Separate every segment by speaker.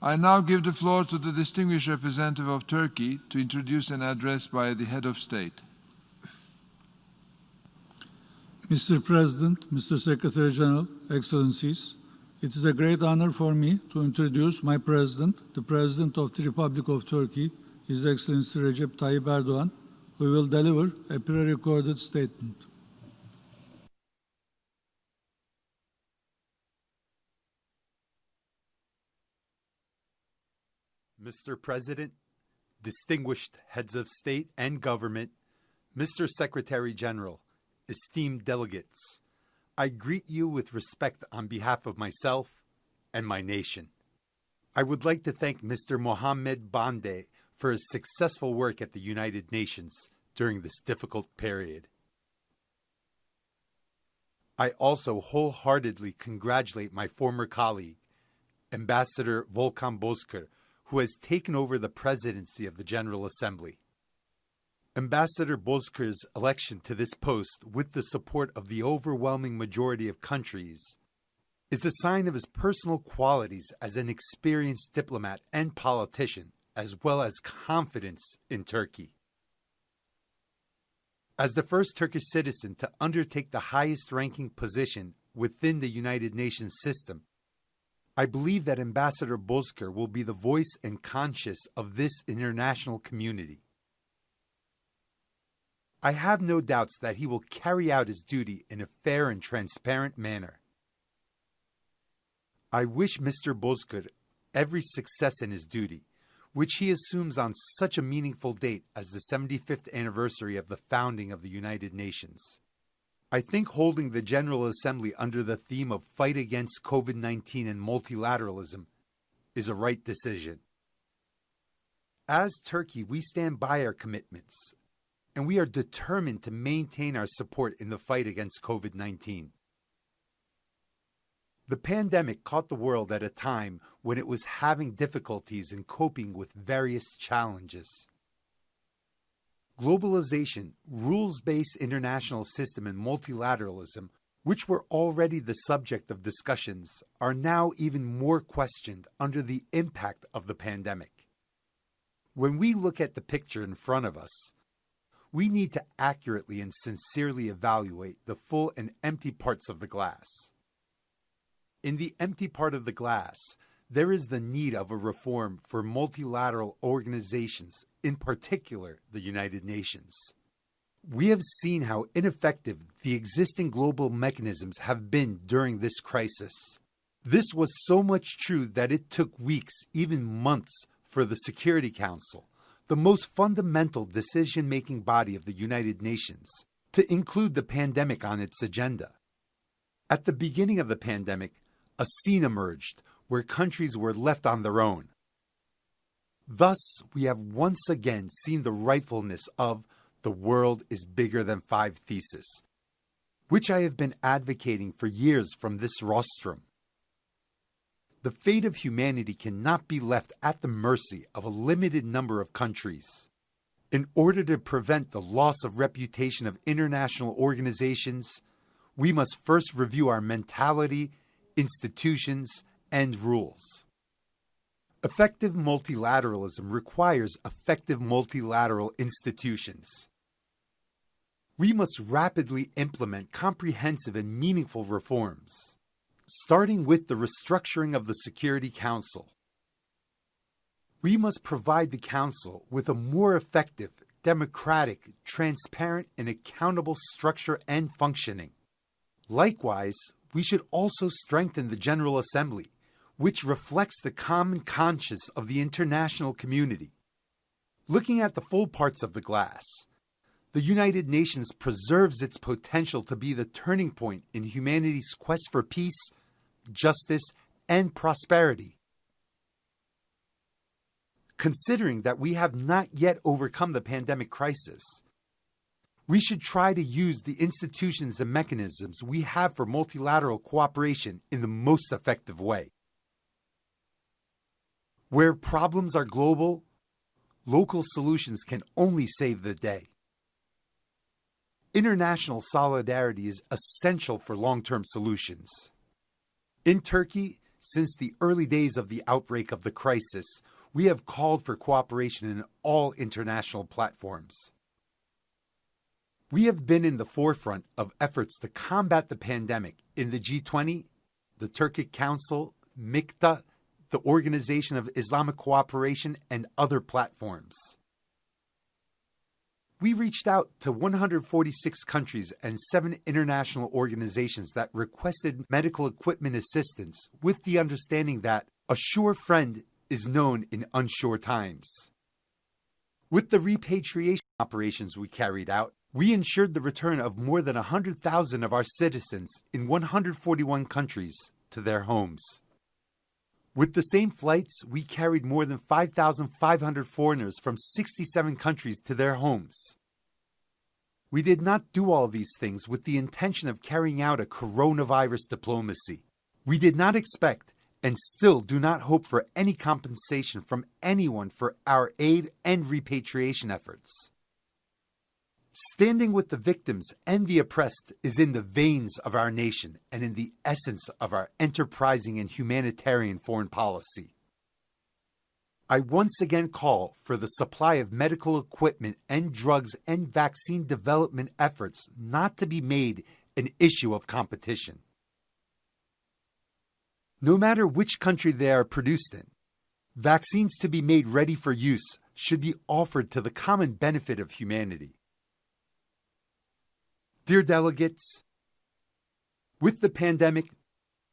Speaker 1: I now give the floor to the distinguished representative of Turkey to introduce an address by the head of state.
Speaker 2: Mr. President, Mr. Secretary General, Excellencies, it is a great honor for me to introduce my President, the President of the Republic of Turkey, His Excellency Recep Tayyip Erdoğan, who will deliver a pre-recorded statement.
Speaker 3: Mr. President, distinguished heads of state and government, Mr. Secretary General, esteemed delegates, I greet you with respect on behalf of myself and my nation. I would like to thank Mr. Mohammed Bande for his successful work at the United Nations during this difficult period. I also wholeheartedly congratulate my former colleague, Ambassador Volkan Bozkır, who has taken over the presidency of the General Assembly. Ambassador Bozkır's election to this post with the support of the overwhelming majority of countries is a sign of his personal qualities as an experienced diplomat and politician, as well as confidence in Turkey. As the first Turkish citizen to undertake the highest-ranking position within the United Nations system, I believe that Ambassador Bozkır will be the voice and conscience of this international community. I have no doubts that he will carry out his duty in a fair and transparent manner. I wish Mr. Bozkır every success in his duty, which he assumes on such a meaningful date as the 75th anniversary of the founding of the United Nations. I think holding the General Assembly under the theme of fight against COVID-19 and multilateralism is a right decision. As Turkey, we stand by our commitments, and we are determined to maintain our support in the fight against COVID-19. The pandemic caught the world at a time when it was having difficulties in coping with various challenges. Globalization, rules-based international system, and multilateralism, which were already the subject of discussions, are now even more questioned under the impact of the pandemic. When we look at the picture in front of us, we need to accurately and sincerely evaluate the full and empty parts of the glass. In the empty part of the glass, there is the need of a reform for multilateral organizations, in particular the United Nations. We have seen how ineffective the existing global mechanisms have been during this crisis. This was so much true that it took weeks, even months, for the Security Council, the most fundamental decision-making body of the United Nations, to include the pandemic on its agenda. At the beginning of the pandemic, a scene emerged where countries were left on their own. Thus, we have once again seen the rightfulness of the world is bigger than five thesis, which I have been advocating for years from this rostrum. The fate of humanity cannot be left at the mercy of a limited number of countries. In order to prevent the loss of reputation of international organizations, we must first review our mentality, institutions, and rules. Effective multilateralism requires effective multilateral institutions. We must rapidly implement comprehensive and meaningful reforms, starting with the restructuring of the Security Council. We must provide the Council with a more effective, democratic, transparent, and accountable structure and functioning. Likewise, we should also strengthen the General Assembly, which reflects the common conscience of the international community. Looking at the full parts of the glass, the United Nations preserves its potential to be the turning point in humanity's quest for peace, justice, and prosperity. Considering that we have not yet overcome the pandemic crisis, we should try to use the institutions and mechanisms we have for multilateral cooperation in the most effective way. Where problems are global, local solutions can only save the day. International solidarity is essential for long-term solutions. In Turkey, Since the early days of the outbreak of the crisis, we have called for cooperation in all international platforms. We have been in the forefront of efforts to combat the pandemic in the G20, the Turkish Council, MICTA, the Organization of Islamic Cooperation, and other platforms. We reached out to 146 countries and 7 international organizations that requested medical equipment assistance with the understanding that a sure friend is known in unsure times. With the repatriation operations we carried out, we ensured the return of more than 100,000 of our citizens in 141 countries to their homes. With the same flights, we carried more than 5,500 foreigners from 67 countries to their homes. We did not do all these things with the intention of carrying out a coronavirus diplomacy. We did not expect and still do not hope for any compensation from anyone for our aid and repatriation efforts. Standing with the victims and the oppressed is in the veins of our nation and in the essence of our enterprising and humanitarian foreign policy. I once again call for the supply of medical equipment and drugs and vaccine development efforts not to be made an issue of competition. No matter which country they are produced in, vaccines to be made ready for use should be offered to the common benefit of humanity. Dear delegates, with the pandemic,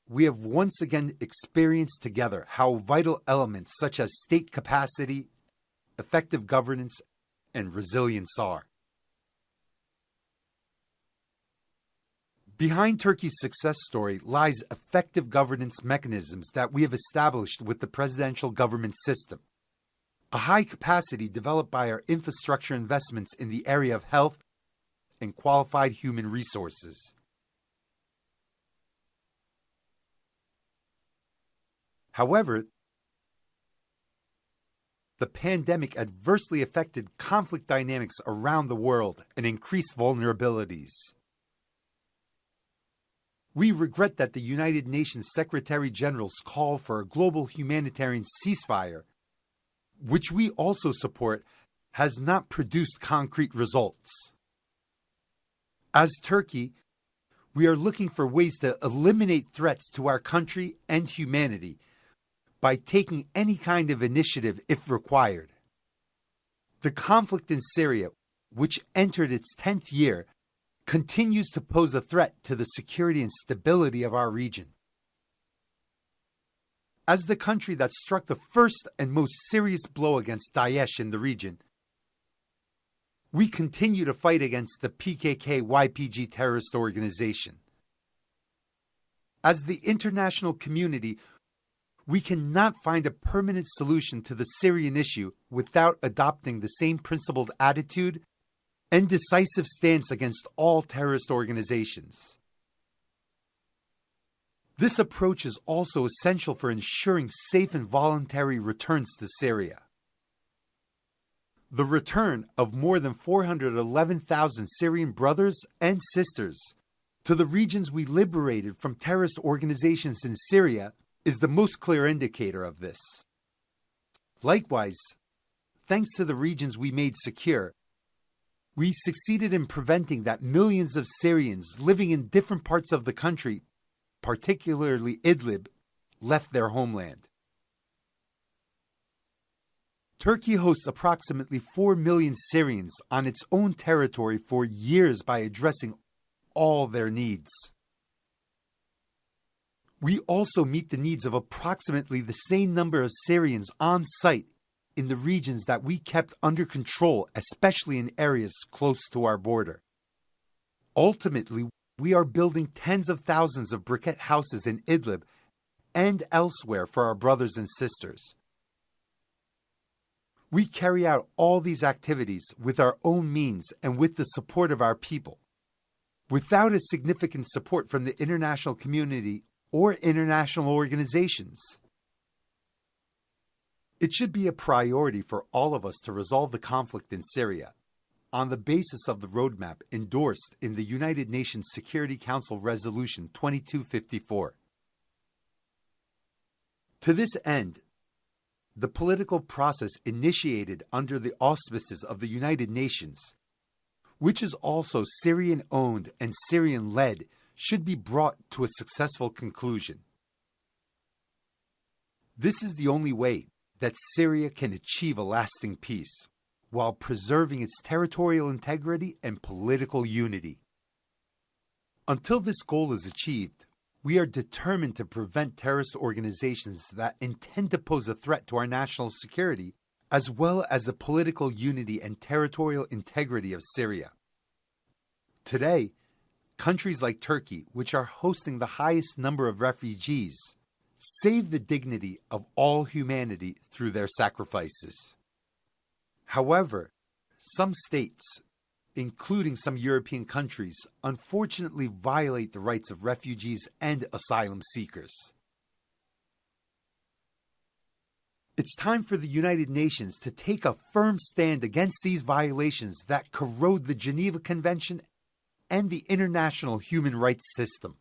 Speaker 3: we have once again experienced together how vital elements such as state capacity, effective governance, and resilience are. Behind Turkey's success story lies effective governance mechanisms that we have established with the presidential government system, a high capacity developed by our infrastructure investments in the area of health and qualified human resources. However, the pandemic adversely affected conflict dynamics around the world and increased vulnerabilities. We regret that the United Nations Secretary General's call for a global humanitarian ceasefire, which we also support, has not produced concrete results. As Turkey, we are looking for ways to eliminate threats to our country and humanity by taking any kind of initiative if required. The conflict in Syria, which entered its 10th year, continues to pose a threat to the security and stability of our region. As the country that struck the first and most serious blow against Daesh in the region, we continue to fight against the PKK-YPG terrorist organization. As the international community, we cannot find a permanent solution to the Syrian issue without adopting the same principled attitude and decisive stance against all terrorist organizations. This approach is also essential for ensuring safe and voluntary returns to Syria. The return of more than 411,000 Syrian brothers and sisters to the regions we liberated from terrorist organizations in Syria is the most clear indicator of this. Likewise, thanks to the regions we made secure, we succeeded in preventing that millions of Syrians living in different parts of the country, particularly Idlib, left their homeland. Turkey hosts approximately 4 million Syrians on its own territory for years by addressing all their needs. We also meet the needs of approximately the same number of Syrians on site in the regions that we kept under control, especially in areas close to our border. Ultimately, we are building tens of thousands of briquette houses in Idlib and elsewhere for our brothers and sisters. We carry out all these activities with our own means and with the support of our people, without a significant support from the international community or international organizations. It should be a priority for all of us to resolve the conflict in Syria on the basis of the roadmap endorsed in the United Nations Security Council Resolution 2254. To this end, the political process initiated under the auspices of the United Nations, which is also Syrian-owned and Syrian-led, should be brought to a successful conclusion. This is the only way that Syria can achieve a lasting peace, while preserving its territorial integrity and political unity. Until this goal is achieved, we are determined to prevent terrorist organizations that intend to pose a threat to our national security, as well as the political unity and territorial integrity of Syria. Today, countries like Turkey, which are hosting the highest number of refugees, save the dignity of all humanity through their sacrifices. However, some states, including some European countries, unfortunately violate the rights of refugees and asylum seekers. It's time for the United Nations to take a firm stand against these violations that corrode the Geneva Convention and the international human rights system.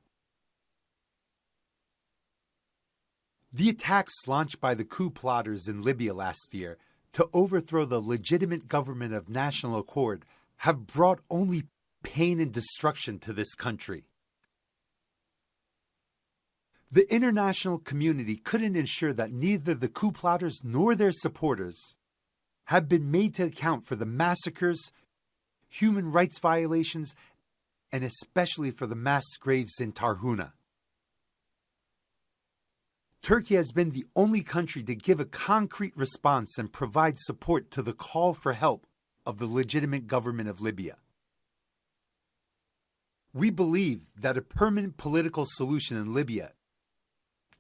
Speaker 3: The attacks launched by the coup plotters in Libya last year to overthrow the legitimate government of national accord have brought only pain and destruction to this country. The international community couldn't ensure that neither the coup plotters nor their supporters have been made to account for the massacres, human rights violations, and especially for the mass graves in Tarhuna. Turkey has been the only country to give a concrete response and provide support to the call for help of the legitimate government of Libya. We believe that a permanent political solution in Libya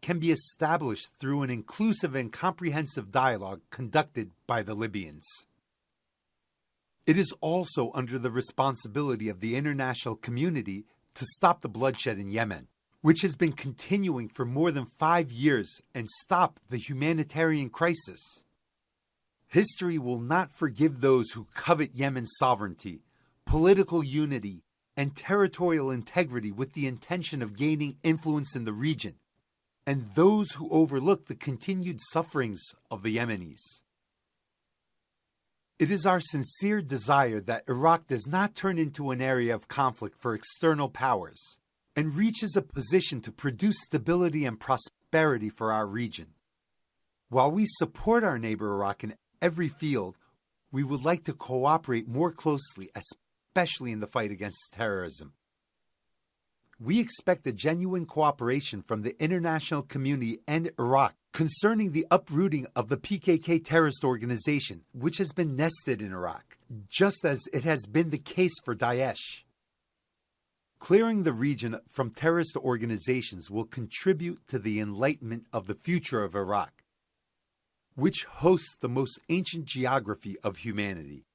Speaker 3: can be established through an inclusive and comprehensive dialogue conducted by the Libyans. It is also under the responsibility of the international community to stop the bloodshed in Yemen, which has been continuing for more than 5 years, and stop the humanitarian crisis. History will not forgive those who covet Yemen's sovereignty, political unity, and territorial integrity with the intention of gaining influence in the region, and those who overlook the continued sufferings of the Yemenis. It is our sincere desire that Iraq does not turn into an area of conflict for external powers and reaches a position to produce stability and prosperity for our region. While we support our neighbor Iraq in every field, we would like to cooperate more closely, especially in the fight against terrorism. We expect a genuine cooperation from the international community and Iraq concerning the uprooting of the PKK terrorist organization, which has been nested in Iraq, just as it has been the case for Daesh. Clearing the region from terrorist organizations will contribute to the enlightenment of the future of Iraq, which hosts the most ancient geography of humanity.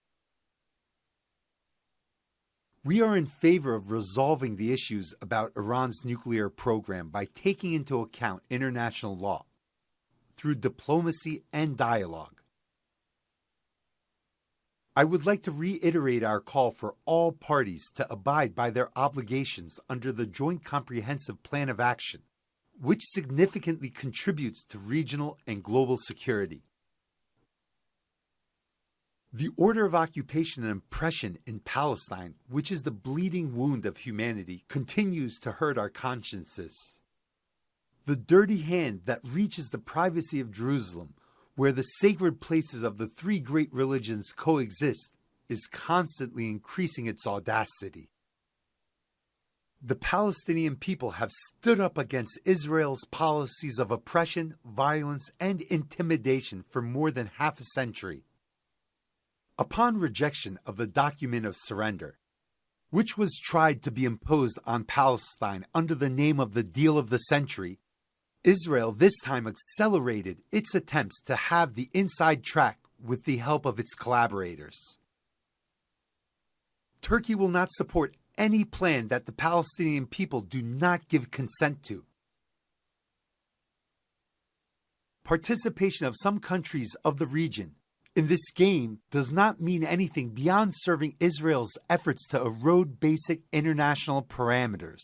Speaker 3: We are in favor of resolving the issues about Iran's nuclear program by taking into account international law through diplomacy and dialogue. I would like to reiterate our call for all parties to abide by their obligations under the Joint Comprehensive Plan of Action, which significantly contributes to regional and global security. The order of occupation and oppression in Palestine, which is the bleeding wound of humanity, continues to hurt our consciences. The dirty hand that reaches the privacy of Jerusalem, where the sacred places of the three great religions coexist, is constantly increasing its audacity. The Palestinian people have stood up against Israel's policies of oppression, violence, and intimidation for more than half a century. Upon rejection of the document of surrender, which was tried to be imposed on Palestine under the name of the Deal of the Century, Israel this time accelerated its attempts to have the inside track with the help of its collaborators. Turkey will not support any plan that the Palestinian people do not give consent to. Participation of some countries of the region in this game does not mean anything beyond serving Israel's efforts to erode basic international parameters.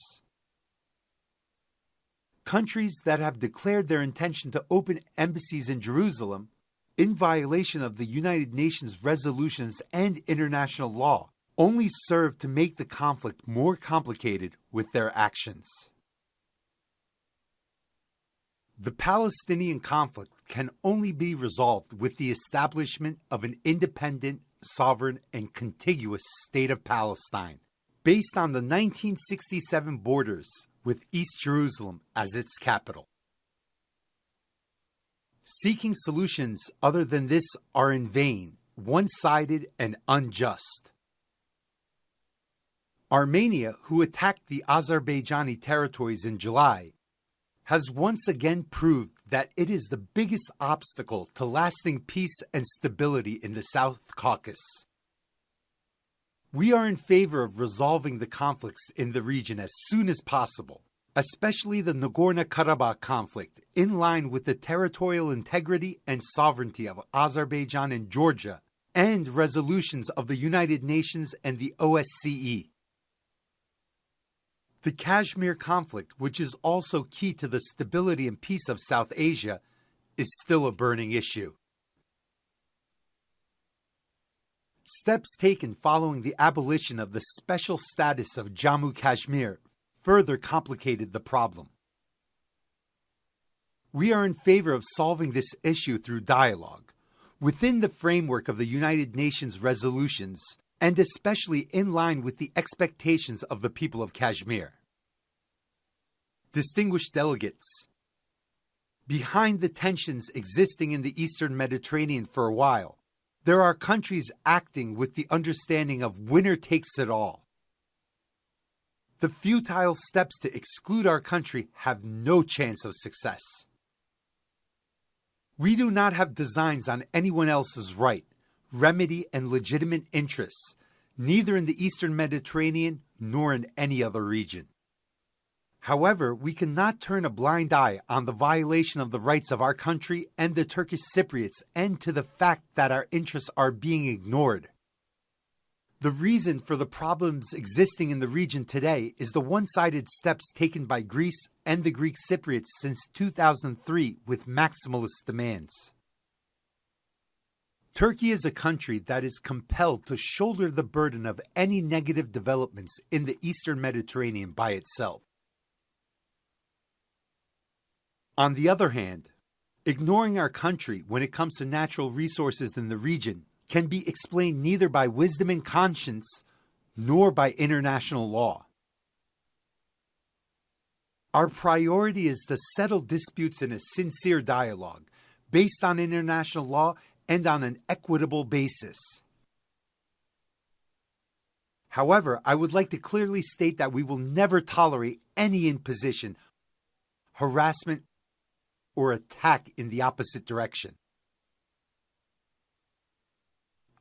Speaker 3: countries that have declared their intention to open embassies in Jerusalem, in violation of the United Nations resolutions and international law, only serve to make the conflict more complicated with their actions. The Palestinian conflict can only be resolved with the establishment of an independent, sovereign, and contiguous state of Palestine, based on the 1967 borders with East Jerusalem as its capital. Seeking solutions other than this are in vain, one-sided, and unjust. Armenia, who attacked the Azerbaijani territories in July, has once again proved that it is the biggest obstacle to lasting peace and stability in the South Caucasus. We are in favor of resolving the conflicts in the region as soon as possible, especially the Nagorno-Karabakh conflict, in line with the territorial integrity and sovereignty of Azerbaijan and Georgia, and resolutions of the United Nations and the OSCE. The Kashmir conflict, which is also key to the stability and peace of South Asia, is still a burning issue. Steps taken following the abolition of the special status of Jammu Kashmir further complicated the problem. We are in favor of solving this issue through dialogue, within the framework of the United Nations resolutions, and especially in line with the expectations of the people of Kashmir. Distinguished delegates, behind the tensions existing in the Eastern Mediterranean for a while, there are countries acting with the understanding of winner takes it all. The futile steps to exclude our country have no chance of success. We do not have designs on anyone else's right, remedy, and legitimate interests, neither in the Eastern Mediterranean nor in any other region. However, we cannot turn a blind eye on the violation of the rights of our country and the Turkish Cypriots and to the fact that our interests are being ignored. The reason for the problems existing in the region today is the one-sided steps taken by Greece and the Greek Cypriots since 2003 with maximalist demands. Turkey is a country that is compelled to shoulder the burden of any negative developments in the Eastern Mediterranean by itself. On the other hand, ignoring our country when it comes to natural resources in the region can be explained neither by wisdom and conscience nor by international law. Our priority is to settle disputes in a sincere dialogue, based on international law and on an equitable basis. However, I would like to clearly state that we will never tolerate any imposition, harassment, or attack in the opposite direction.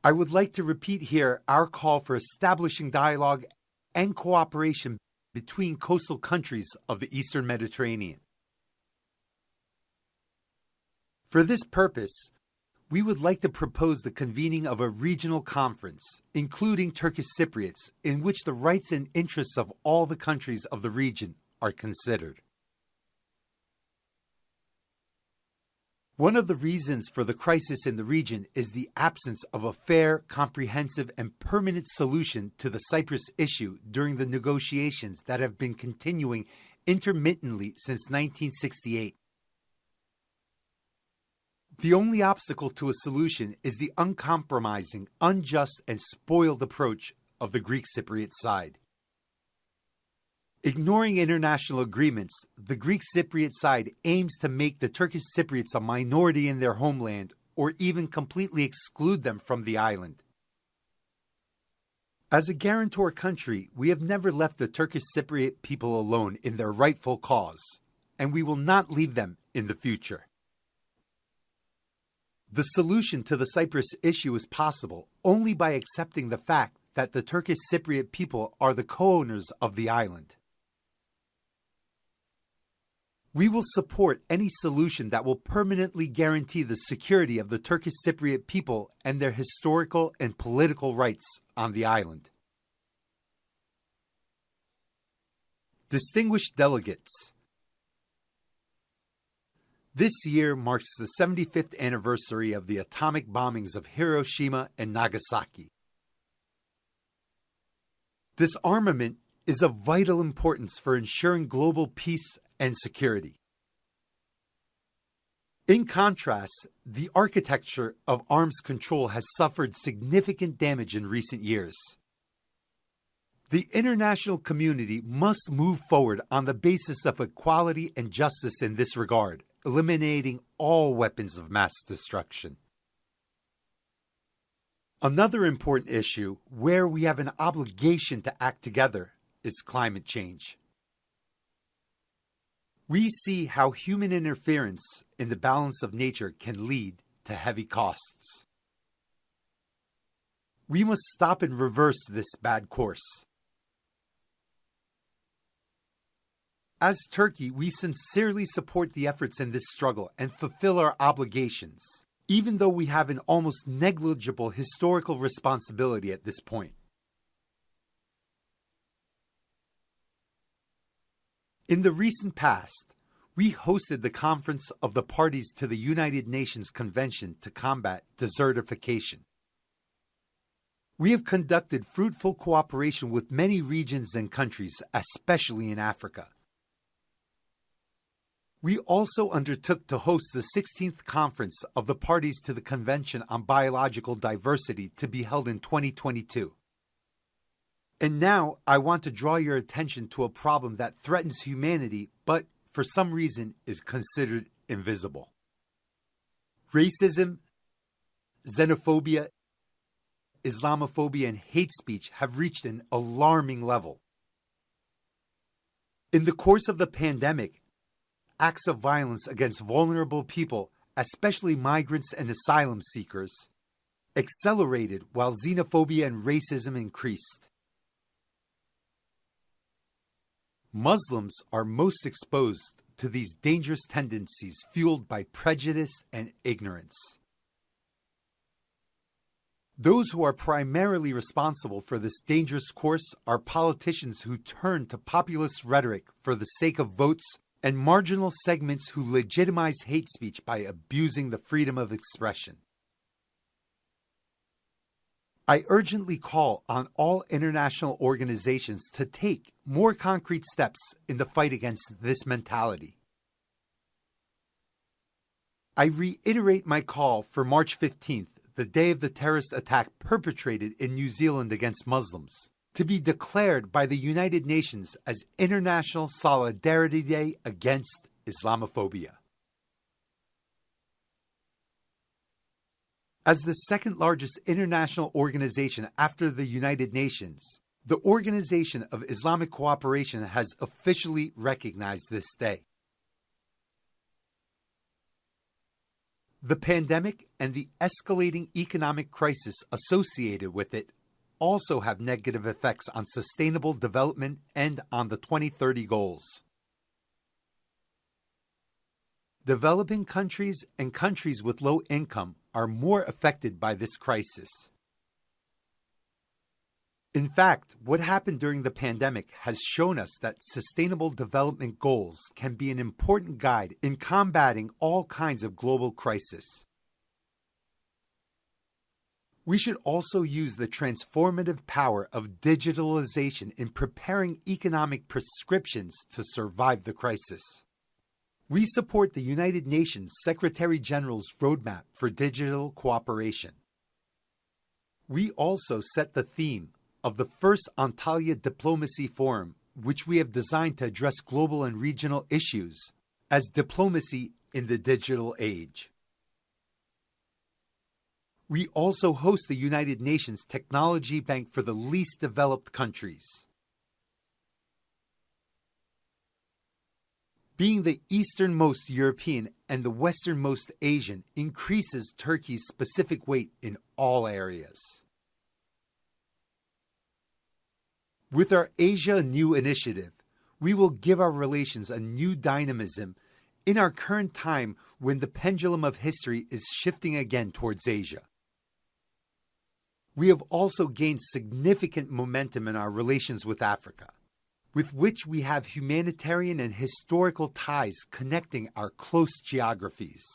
Speaker 3: I would like to repeat here our call for establishing dialogue and cooperation between coastal countries of the Eastern Mediterranean. For this purpose, we would like to propose the convening of a regional conference, including Turkish Cypriots, in which the rights and interests of all the countries of the region are considered. One of the reasons for the crisis in the region is the absence of a fair, comprehensive, and permanent solution to the Cyprus issue during the negotiations that have been continuing intermittently since 1968. The only obstacle to a solution is the uncompromising, unjust, and spoiled approach of the Greek Cypriot side. Ignoring international agreements, the Greek Cypriot side aims to make the Turkish Cypriots a minority in their homeland or even completely exclude them from the island. As a guarantor country, we have never left the Turkish Cypriot people alone in their rightful cause, and we will not leave them in the future. The solution to the Cyprus issue is possible only by accepting the fact that the Turkish Cypriot people are the co-owners of the island. We will support any solution that will permanently guarantee the security of the Turkish Cypriot people and their historical and political rights on the island. Distinguished delegates, This year marks the 75th anniversary of the atomic bombings of Hiroshima and Nagasaki. Disarmament is of vital importance for ensuring global peace and security. In contrast, the architecture of arms control has suffered significant damage in recent years. The international community must move forward on the basis of equality and justice in this regard, eliminating all weapons of mass destruction. Another important issue where we have an obligation to act together is climate change. We see how human interference in the balance of nature can lead to heavy costs. We must stop and reverse this bad course. As Turkey, we sincerely support the efforts in this struggle and fulfill our obligations, even though we have an almost negligible historical responsibility at this point. In the recent past, we hosted the Conference of the Parties to the United Nations Convention to Combat Desertification. We have conducted fruitful cooperation with many regions and countries, especially in Africa. We also undertook to host the 16th Conference of the Parties to the Convention on Biological Diversity to be held in 2022. And now I want to draw your attention to a problem that threatens humanity, but for some reason is considered invisible. Racism, xenophobia, Islamophobia, and hate speech have reached an alarming level. In the course of the pandemic, acts of violence against vulnerable people, especially migrants and asylum seekers, accelerated while xenophobia and racism increased. Muslims are most exposed to these dangerous tendencies fueled by prejudice and ignorance. Those who are primarily responsible for this dangerous course are politicians who turn to populist rhetoric for the sake of votes and marginal segments who legitimize hate speech by abusing the freedom of expression. I urgently call on all international organizations to take more concrete steps in the fight against this mentality. I reiterate my call for March 15th, the day of the terrorist attack perpetrated in New Zealand against Muslims, to be declared by the United Nations as International Solidarity Day against Islamophobia. As the second largest international organization after the United Nations, the Organization of Islamic Cooperation has officially recognized this day. The pandemic and the escalating economic crisis associated with it also have negative effects on sustainable development and on the 2030 goals. Developing countries and countries with low income are more affected by this crisis. In fact, what happened during the pandemic has shown us that sustainable development goals can be an important guide in combating all kinds of global crises. We should also use the transformative power of digitalization in preparing economic prescriptions to survive the crisis. We support the United Nations Secretary-General's Roadmap for Digital Cooperation. We also set the theme of the first Antalya Diplomacy Forum, which we have designed to address global and regional issues, as diplomacy in the digital age. We also host the United Nations Technology Bank for the least developed countries. Being the easternmost European and the westernmost Asian increases Turkey's specific weight in all areas. With our Asia New initiative, we will give our relations a new dynamism in our current time when the pendulum of history is shifting again towards Asia. We have also gained significant momentum in our relations with Africa. with which we have humanitarian and historical ties connecting our close geographies.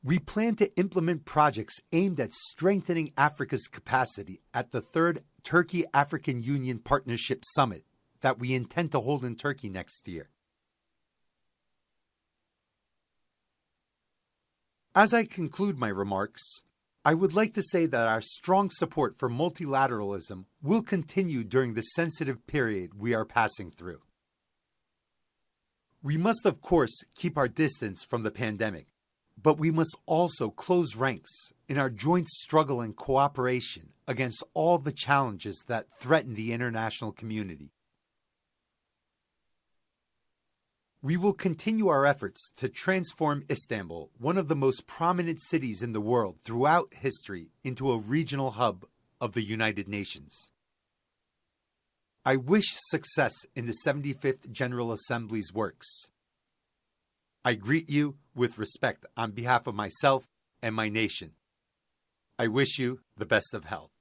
Speaker 3: We plan to implement projects aimed at strengthening Africa's capacity at the third Turkey-African Union Partnership Summit that we intend to hold in Turkey next year. As I conclude my remarks, I would like to say that our strong support for multilateralism will continue during the sensitive period we are passing through. We must, of course, keep our distance from the pandemic, but we must also close ranks in our joint struggle and cooperation against all the challenges that threaten the international community. We will continue our efforts to transform Istanbul, one of the most prominent cities in the world throughout history, into a regional hub of the United Nations. I wish success in the 75th General Assembly's works. I greet you with respect on behalf of myself and my nation. I wish you the best of health.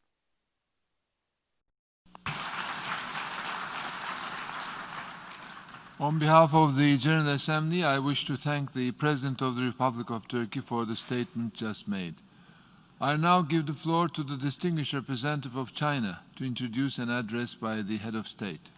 Speaker 1: On behalf of the General Assembly, I wish to thank the President of the Republic of Turkey for the statement just made. I now give the floor to the distinguished representative of China to introduce an address by the head of state.